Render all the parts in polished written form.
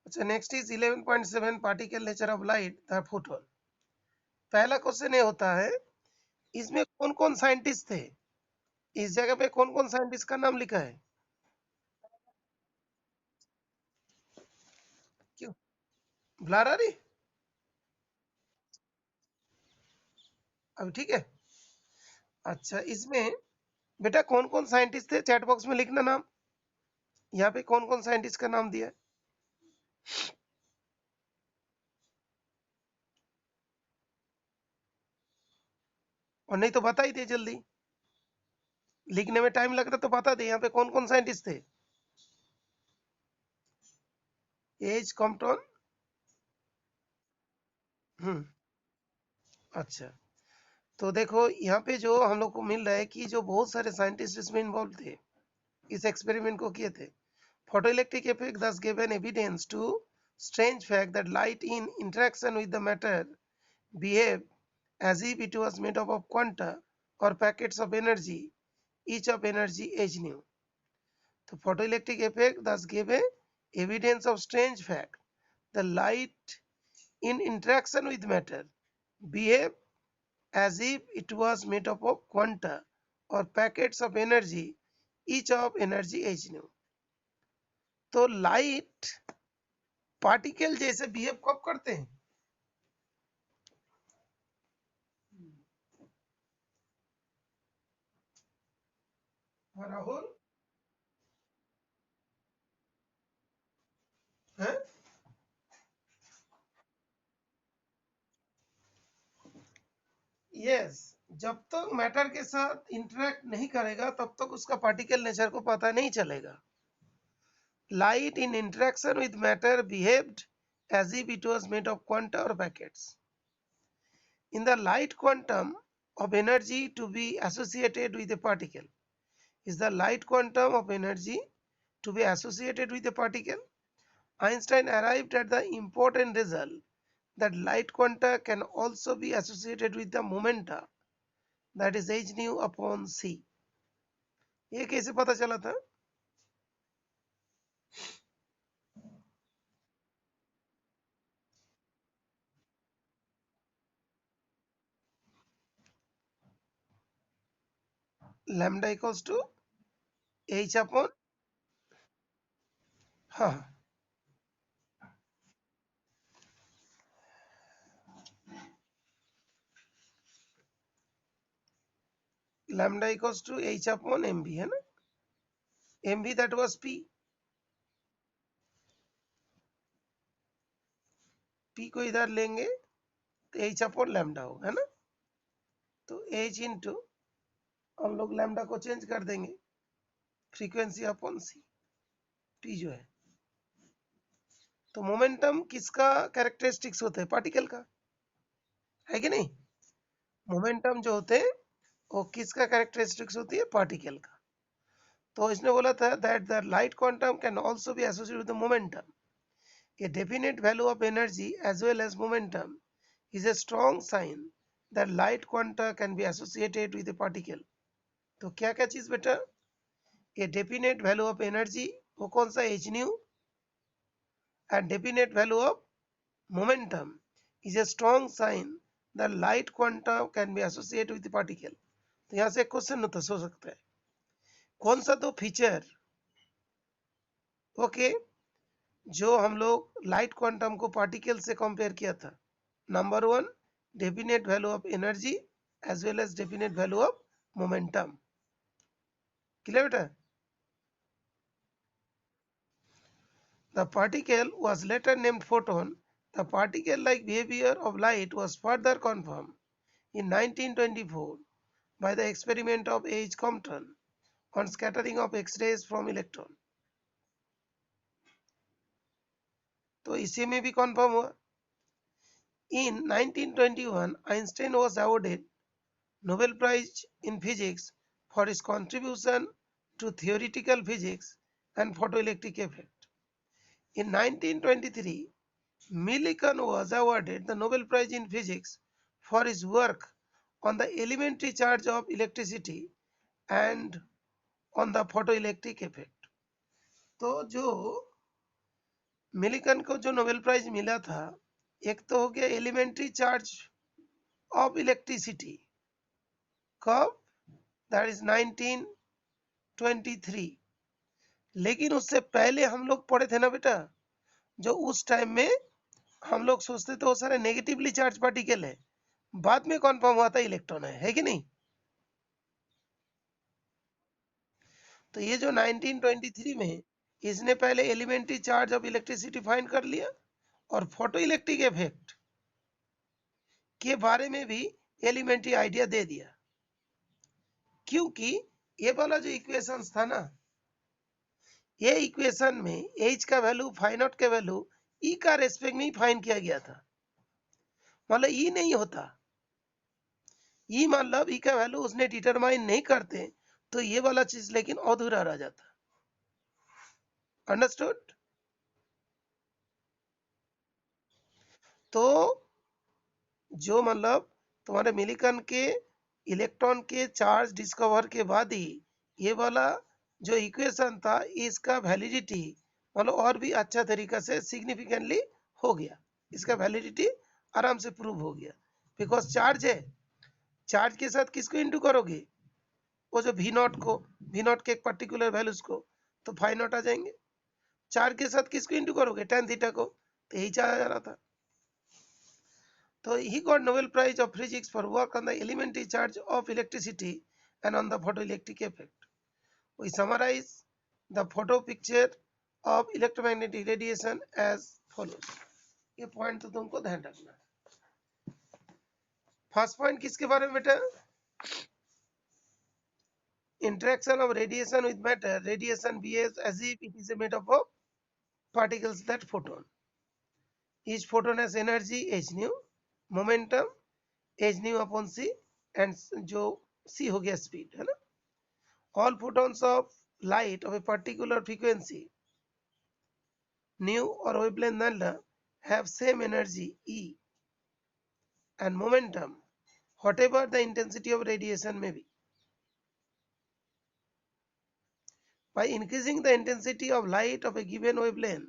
अच्छा, next is 11.7 particle nature of light the photon. पहला question ये होता है, इसमें कौन कौन साइंटिस्ट थे? इस जगह पे कौन कौन साइंटिस्ट का नाम लिखा है? क्यों ब्लर आ रही? अभी ठीक है। अच्छा, इसमें बेटा कौन कौन साइंटिस्ट थे चैट बॉक्स में लिखना नाम। यहाँ पे कौन कौन साइंटिस्ट का नाम दिया है? और नहीं तो बता ही दे जल्दी, लिखने में टाइम लग रहा तो बता दे यहाँ पे कौन कौन साइंटिस्ट थे। H Compton. हम्म। अच्छा, तो देखो यहाँ पे जो हम लोग को मिल रहा है कि जो बहुत सारे साइंटिस्ट इसमें इन्वॉल्व थे, इस एक्सपेरिमेंट को किए थे। Photoelectric effect thus gave an evidence to strange fact that light in interaction with the matter behave as if it was made up of quanta or packets of energy, each of energy h nu. The photoelectric effect thus gave a evidence of strange fact. The light in interaction with matter behave as if it was made up of quanta or packets of energy, each of energy h nu. तो light particle जैसे behave कब करते हैं? हाँ, राहुल है। Yes, जब तक matter के साथ इंटरेक्ट नहीं करेगा तब तक उसका पार्टिकल नेचर को पता नहीं चलेगा। Light in interaction with matter behaved as if it was made of quanta or packets. In the light quantum of energy to be associated with a particle, is the light quantum of energy to be associated with a particle? Einstein arrived at the important result that light quanta can also be associated with the momenta, that is h nu upon c. ये कैसे पता चला था? Lambda equals to h upon, हाँ, lambda equals to h upon m है ना। M that was p, p को इधर लेंगे तो h अपॉन लैम्डा होगा, है ना। तो h इंटू हम लोग लैम्डा को चेंज कर देंगे, फ्रीक्वेंसी अपॉन c, p जो है। तो मोमेंटम किसका कैरेक्टरिस्टिक्स होता है? पार्टिकल का, है कि नहीं? मोमेंटम जो होते हैं वो किसका कैरेक्टरिस्टिक्स होती है? पार्टिकल का। तो इसने बोला था that the light quantum can also be associated with the momentum. A definite value of energy as well as momentum is a strong sign that light quanta can be associated with a particle. तो क्या क्या चीज बेटा? A definite value of energy, वो कौन सा? h nu, and definite value of momentum is a strong sign that light quanta can be associated with the particle. तो यहाँ से एक क्वेश्चन हो सकता है, कौन सा तो फीचर ओके जो हम लोग लाइट क्वांटम को पार्टिकल से कंपेयर किया था? Number one, definite value of energy as well as definite value of momentum. Clear बेटा? The particle was later named photon. The particle-like behavior of light was further confirmed in 1924 by the experiment of H. Compton on scattering of X-rays from electron. तो इसी में भी confirm हुआ। In 1921, Einstein was awarded Nobel Prize in Physics for his contribution to theoretical physics and photoelectric effect. In 1923, Millikan was awarded the Nobel Prize in Physics for his work on the elementary charge of electricity and on the photoelectric effect. तो जो Millikan को जो Nobel prize मिला था, एक तो हो गया एलिमेंट्री चार्ज ऑफ इलेक्ट्रिसिटी, कब? That is 1923। लेकिन उससे पहले हम लोग पढ़े थे ना बेटा, जो उस टाइम में हम लोग सोचते थे वो सारे नेगेटिवली चार्ज पार्टिकल है, बाद में कन्फर्म हुआ था इलेक्ट्रॉन है कि नहीं? तो ये जो 1923 में इसने पहले elementary charge of electricity find कर लिया, और फोटो इलेक्ट्रिक इफेक्ट के बारे में भी एलिमेंट्री आइडिया दे दिया। क्योंकि ये वाला जो इक्वेशन था ना, ये इक्वेशन में एच का वैल्यू फाइ नॉट का वैल्यू ई का रेस्पेक्ट में ही फाइंड किया गया था। मतलब ई नहीं होता, ई मतलब ई का वैल्यू उसने डिटरमाइन नहीं करते, तो ये वाला चीज लेकिन अधूरा रह जाता। अंडरस्टूड? तो जो मतलब तुम्हारे मिलिकन के इलेक्ट्रॉन के चार्ज डिस्कवर के बाद ही ये वाला जो इक्वेशन था इसका वैलिडिटी मतलब और भी अच्छा तरीका से सिग्निफिकेंटली हो गया, इसका वैलिडिटी आराम से प्रूव हो गया। बिकॉज चार्ज है, चार्ज के साथ किसको इंटू करोगे? वो जो वी नॉट को, वी नॉट के एक पर्टिकुलर वैल्यूज को, तो फाइ नॉट आ जाएंगे। चार्ज के साथ किसको इंटू करोगे? टेन थीटा को, तो यही चाह जा रहा था। So he got Nobel Prize of Physics for work on the elementary charge of electricity and on the photoelectric effect. We summarize the photo picture of electromagnetic radiation as follows. ये point तो तुमको ध्यान रखना। First point किसके बारे में बेटा? Interaction of radiation with matter. Radiation behaves as if it is made up of particles, that photon. Each photon has energy h nu, momentum h nu upon c, and जो c हो गया speed, है ना? All photons of light of a particular frequency nu or wavelength lambda have same energy E and momentum whatever the intensity of radiation may be. By increasing the intensity of light of a given wavelength,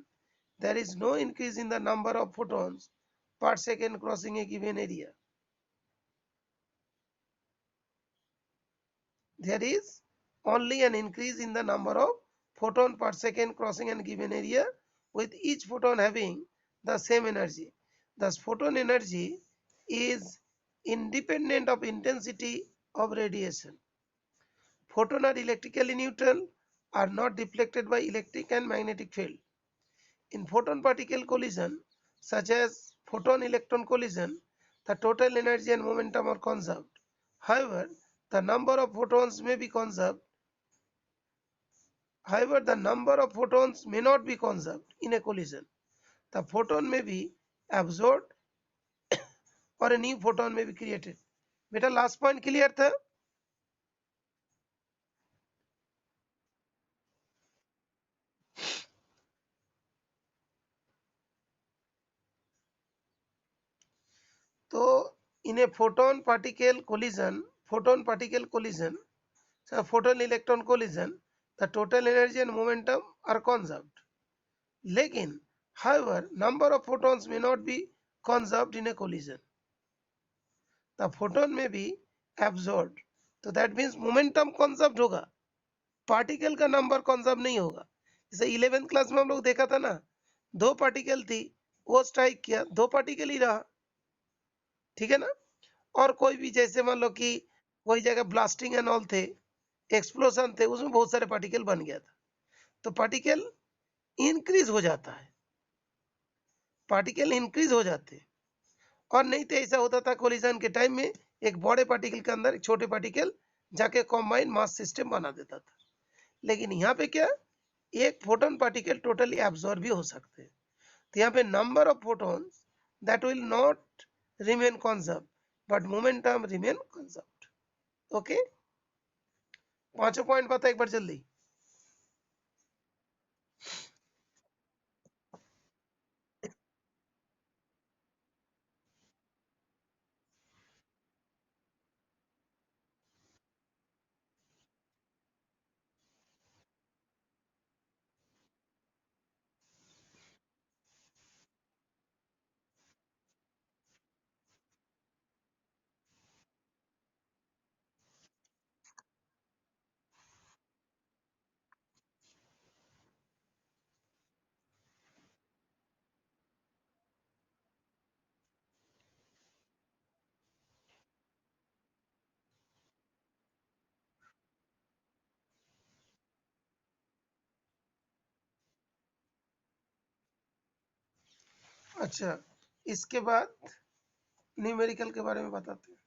there is no increase in the number of photons per second crossing a given area. There is only an increase in the number of photons per second crossing a given area, with each photon having the same energy. Thus, photon energy is independent of intensity of radiation. Photons are electrically neutral, are not deflected by electric and magnetic field. In photon particle collision, such as photon electron collision, the total energy and momentum are conserved. However, the number of photons may be conserved. However, the number of photons may not be conserved in a collision. The photon may be absorbed or a new photon may be created. बेटा last point clear था? तो in a photon particle collision, so photon electron collision, the total energy and momentum are conserved. लेकिन however, number of photons may not be conserved in a collision. The photon may be absorbed. तो that means momentum conserved होगा, particle का number conserve नहीं होगा। जैसे 11th class में हम लोग देखा था ना, दो पार्टिकल थी, वो स्ट्राइक किया, दो पार्टिकल ही रहा, ठीक है ना? और कोई भी जैसे मान लो कि कोई जगह ब्लास्टिंग एंड ऑल थे, एक्सप्लोजन थे, उसमें बहुत सारे पार्टिकल बन गया था, तो पार्टिकल इंक्रीज हो जाता है, पार्टिकल इंक्रीज हो जाते हैं। और नहीं तो ऐसा होता था कोलिजन के टाइम में एक बड़े पार्टिकल के अंदर एक छोटे पार्टिकल जाके कॉम्बाइन मास सिस्टम बना देता था। लेकिन यहाँ पे क्या, एक फोटोन पार्टिकल टोटली एब्जॉर्ब भी हो सकते हैं। तो यहाँ पे number of photons that will not remain conserve but momentum remain conserved. Okay, पांचों पॉइंट बता एक बार जल्दी। अच्छा, इसके बाद न्यूमेरिकल के बारे में बताते हैं।